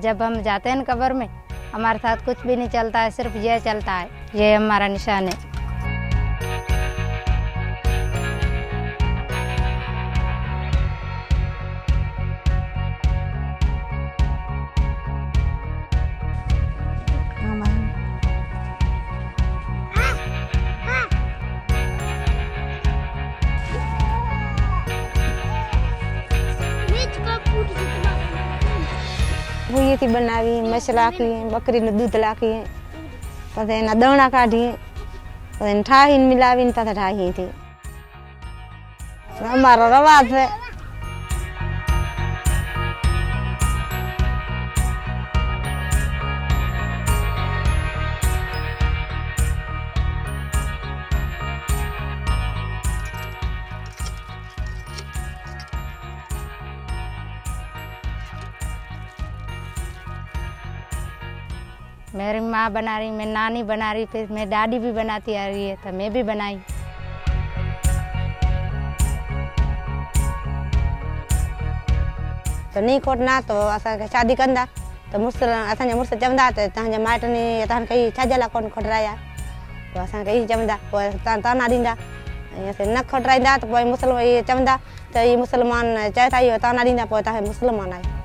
जब हम जाते हैं कब्र में, हमारे साथ कुछ भी नहीं चलता है, सिर्फ ये चलता है, ये हमारा निशान है। ये थी बनावी मसला की बकरी ने दूध लाकी पते ना दाना काढ़ी पते ठाही मिलावी पते ठाही थी हमारा रवाज है। मेरी माँ बना रही, मेरी नानी बना रही, फिर मेरी दादी भी बनाती आ रही है, तो मैं भी बनाई। तो नहीं खोटना तो असा शादी कंदा तो मुर्स चवंदा तो तव्हांजे माइटनि तव्हां कई छाजला कोन खोटराया तो असां कई चवंदा पोइ ताना ॾींदा ऐं असां न खोटराईंदा तो पोइ चवंदा त ही मुसलमान चए था इहो ताना ॾींदा पोइ तव्हां मुसलमान आहियो।